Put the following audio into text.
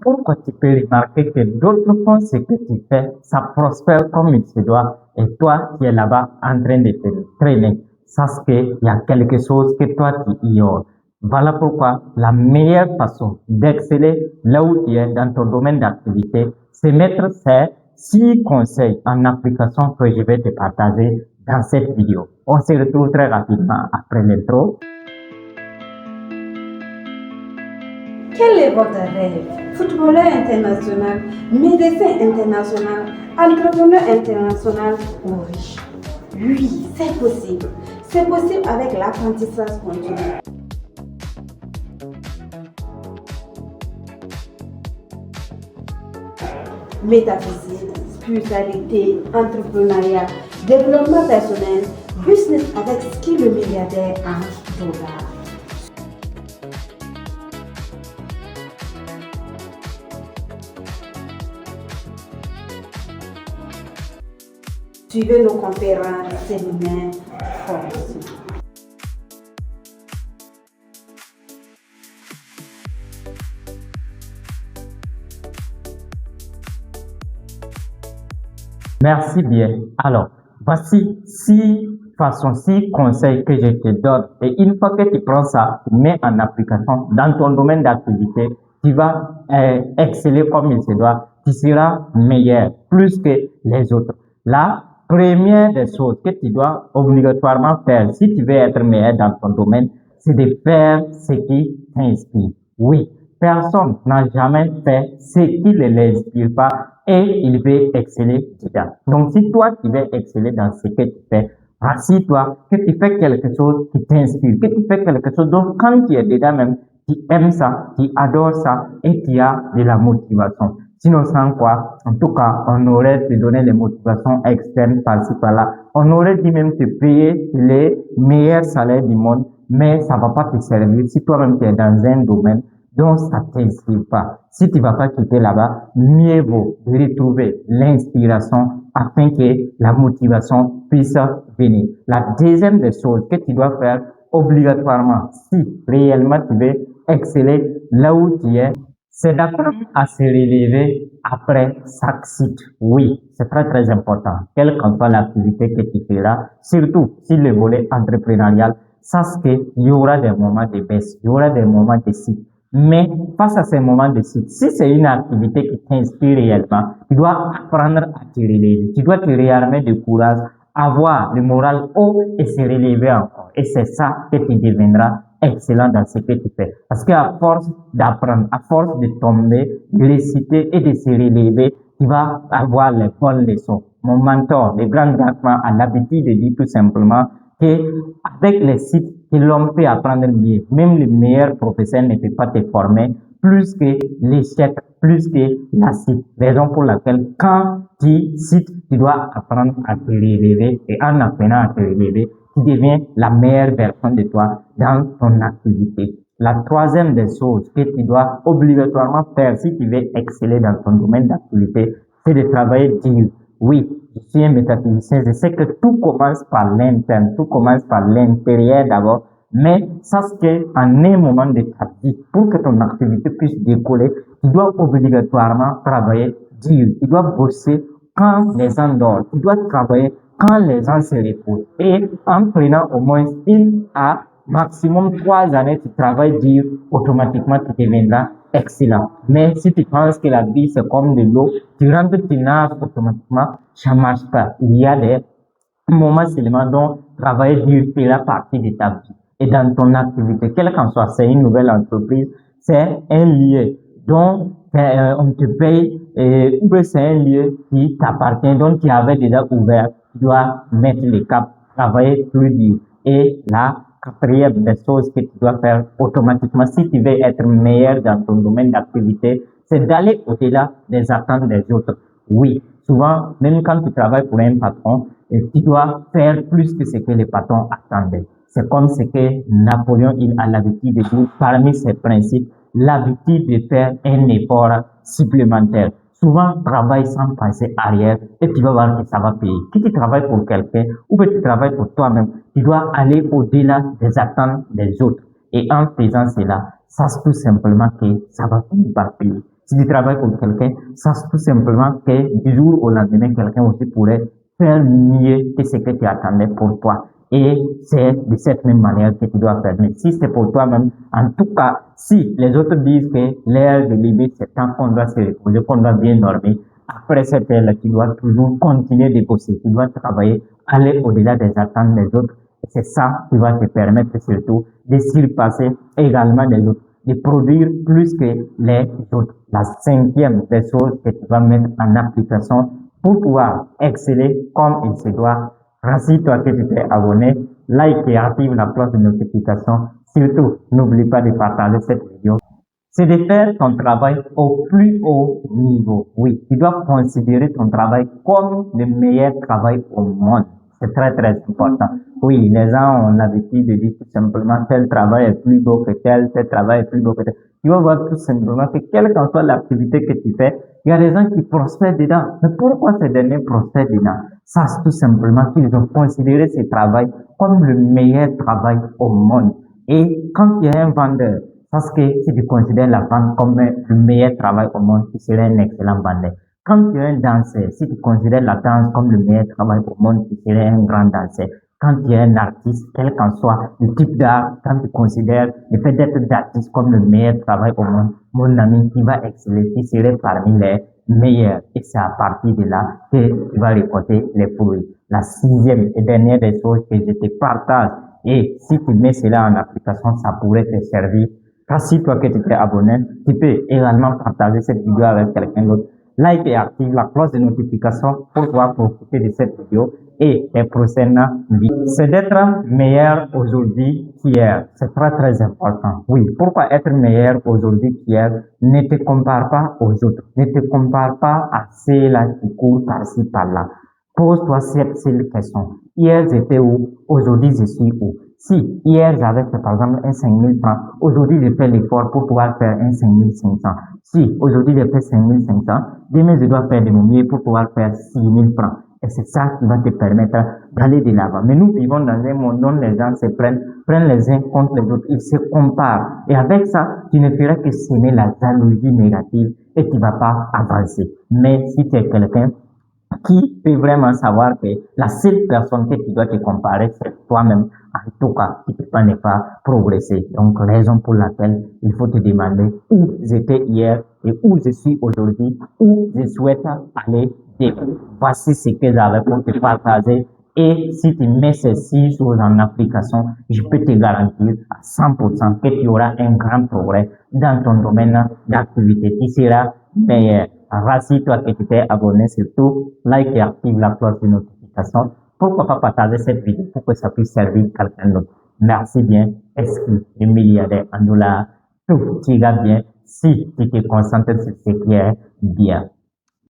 Pourquoi tu peux remarquer que d'autres font ce que tu fais, ça prospère comme il se doit, et toi, tu es là-bas en train de te traîner. Sache qu'il y a quelque chose que toi, tu ignores. Voilà pourquoi la meilleure façon d'exceller là où tu es dans ton domaine d'activité, c'est mettre ces 6 conseils en application que je vais te partager dans cette vidéo. On se retrouve très rapidement après l'intro. Quel est votre rêve? Footballeur international, médecin international, entrepreneur international ou riche? Oui, c'est possible. C'est possible avec l'apprentissage continu. Métaphysique, spiritualité, entrepreneuriat, développement personnel, business avec skill le milliardaire Ange Dollars. Suivez nos conférences, séminaires, formations. Merci bien. Alors, voici 6 conseils que je te donne. Et une fois que tu prends ça, tu mets en application dans ton domaine d'activité, tu vas exceller comme il se doit. Tu seras meilleur, plus que les autres. La première des choses que tu dois obligatoirement faire si tu veux être meilleur dans ton domaine, c'est de faire ce qui t'inspire. Oui, personne n'a jamais fait ce qui ne l'inspire pas et il veut exceller dedans. Donc, si toi, tu veux exceller dans ce que tu fais, rassure-toi que tu fais quelque chose qui t'inspire, que tu fais quelque chose dont quand tu es dedans même, tu aimes ça, tu adores ça et tu as de la motivation. Sinon, sans quoi, en tout cas, on aurait te donné les motivations externes par-ci par-là. On aurait dit même te payer les meilleurs salaires du monde, mais ça va pas te servir si toi-même tu es dans un domaine dont ça t'inspire pas. Si tu vas pas quitter là-bas, mieux vaut retrouver l'inspiration afin que la motivation puisse venir. La deuxième des choses que tu dois faire obligatoirement, si réellement tu veux exceller là où tu es, c'est d'apprendre à se relever après chaque site. Oui, c'est très très important. Quelle qu'en soit l'activité que tu feras, surtout si le volet entrepreneurial, sache qu'il y aura des moments de baisse, il y aura des moments de site. Mais face à ces moments de site, si c'est une activité qui t'inspire réellement, tu dois apprendre à te relever. Tu dois te réarmer de courage, avoir le moral haut et se relever encore. Et c'est ça que tu deviendras excellent dans ce que tu fais. Parce qu'à force d'apprendre, à force de tomber, de réciter et de se relever, tu vas avoir les bonnes leçons. Mon mentor, le grand Gatman, a l'habitude de dire tout simplement que avec les sites, l'on peut apprendre mieux. Même le meilleur professeur ne peut pas te former plus que l'échec, plus que la cite. Raison pour laquelle quand tu cites, tu dois apprendre à te relever et en apprenant à te relever, tu deviens la meilleure version de toi dans ton activité. La troisième des choses que tu dois obligatoirement faire si tu veux exceller dans ton domaine d'activité, c'est de travailler dur. Oui, je suis un métaphysicien, je sais que tout commence par l'interne, tout commence par l'intérieur d'abord, mais sache qu'en un moment de ta vie, pour que ton activité puisse décoller, tu dois obligatoirement travailler dur, tu dois bosser quand les gens dorment, tu dois travailler quand les gens se reposent. Et en prenant au moins 1 à maximum 3 années, tu travailles dur, automatiquement tu deviendras excellent. Mais si tu penses que la vie c'est comme de l'eau, tu rentres, tu nages automatiquement, ça marche pas. Il y a des moments seulement dont travailler dur fera partie de ta vie. Et dans ton activité, quelle qu'en soit, c'est une nouvelle entreprise, c'est un lieu dont on te paye, ou bien c'est un lieu qui t'appartient, dont tu avais déjà ouvert, tu dois mettre le cap, travailler plus dur. Et la quatrième des choses que tu dois faire automatiquement si tu veux être meilleur dans ton domaine d'activité, c'est d'aller au-delà des attentes des autres. Oui, souvent, même quand tu travailles pour un patron, tu dois faire plus que ce que le patron attendait. C'est comme ce que Napoléon, il a l'habitude de dire, parmi ses principes, l'habitude de faire un effort supplémentaire. Souvent, travaille sans penser arrière et tu vas voir que ça va payer. Si tu travailles pour quelqu'un ou que tu travailles pour toi-même, tu dois aller au-delà des attentes des autres. Et en faisant cela, sache tout simplement que ça va finir par payer. Si tu travailles pour quelqu'un, sache tout simplement que du jour au lendemain, quelqu'un aussi pourrait faire mieux que ce que tu attendais pour toi. Et c'est de cette même manière que tu dois faire. Mais si c'est pour toi-même, en tout cas, si les autres disent que l'heure de limite, c'est tant qu'on doit se reposer, qu'on doit bien dormir, après cette heure-là, tu dois toujours continuer de bosser. Tu dois travailler, aller au-delà des attentes des autres. Et c'est ça qui va te permettre surtout de surpasser également les autres, de produire plus que les autres. La cinquième des choses que tu vas mettre en application pour pouvoir exceller comme il se doit. Rassure-toi que tu t'es abonné, like et active la cloche de notification. Surtout, n'oublie pas de partager cette vidéo. C'est de faire ton travail au plus haut niveau. Oui, tu dois considérer ton travail comme le meilleur travail au monde. C'est très, très important. Oui, les gens ont l'habitude de dire tout simplement tel travail est plus beau que tel travail est plus beau que tel. Tu vas voir tout simplement que quelle qu'en soit l'activité que tu fais, il y a des gens qui prospèrent dedans. Mais pourquoi ces derniers prospèrent dedans? Sache tout simplement qu'ils ont considéré ce travail comme le meilleur travail au monde. Et quand il y a un vendeur, parce que si tu considères la vente comme le meilleur travail au monde, tu serais un excellent vendeur. Quand tu es un danseur, si tu considères la danse comme le meilleur travail au monde, tu serais un grand danseur. Quand tu es un artiste, quel qu'en soit le type d'art, quand tu considères le fait d'être artiste comme le meilleur travail au monde, mon ami, tu vas exceller, tu serais parmi les meilleurs. Et c'est à partir de là que tu vas récolter les fruits. La sixième et dernière des choses que je te partage, et si tu mets cela en application, ça pourrait te servir. Rassure-toi que tu t'es abonné. Tu peux également partager cette vidéo avec quelqu'un d'autre. Like et active la cloche de notification pour pouvoir profiter de cette vidéo et des prochaines vidéos. C'est d'être meilleur aujourd'hui qu'hier. C'est très, très important. Oui, pourquoi être meilleur aujourd'hui qu'hier? Ne te compare pas aux autres. Ne te compare pas à ceux-là qui courent par-ci, par-là. Pose-toi cette seule question. Hier, j'étais où? Aujourd'hui, je suis où? Si hier, j'avais fait par exemple un 5000 francs, aujourd'hui, je fais l'effort pour pouvoir faire un 5500. Si aujourd'hui, j'ai fait 5500, demain, je dois faire de mon mieux pour pouvoir faire 6000 francs. Et c'est ça qui va te permettre d'aller de l'avant. Mais nous vivons dans un monde où les gens se prennent les uns contre les autres. Ils se comparent. Et avec ça, tu ne feras que semer la jalousie négative et tu ne vas pas avancer. Mais si tu es quelqu'un qui peut vraiment savoir que la seule personne que tu dois te comparer, c'est toi-même. En tout cas, tu ne peux pas ne pas progresser. Donc, raison pour laquelle il faut te demander où j'étais hier et où je suis aujourd'hui, où je souhaite aller demain. Voici ce que j'avais pour te partager. Et si tu mets ces 6 choses en application, je peux te garantir à 100% que tu auras un grand progrès dans ton domaine d'activité. Tu seras meilleur. Rassure-toi que tu t'es abonné, surtout like et active la cloche de notification. Pourquoi pas partager cette vidéo pour que ça puisse servir quelqu'un d'autre. Merci bien. Est-ce que le milliardaire en dollars, tout ira bien si tu te concentres sur ce qui est bien.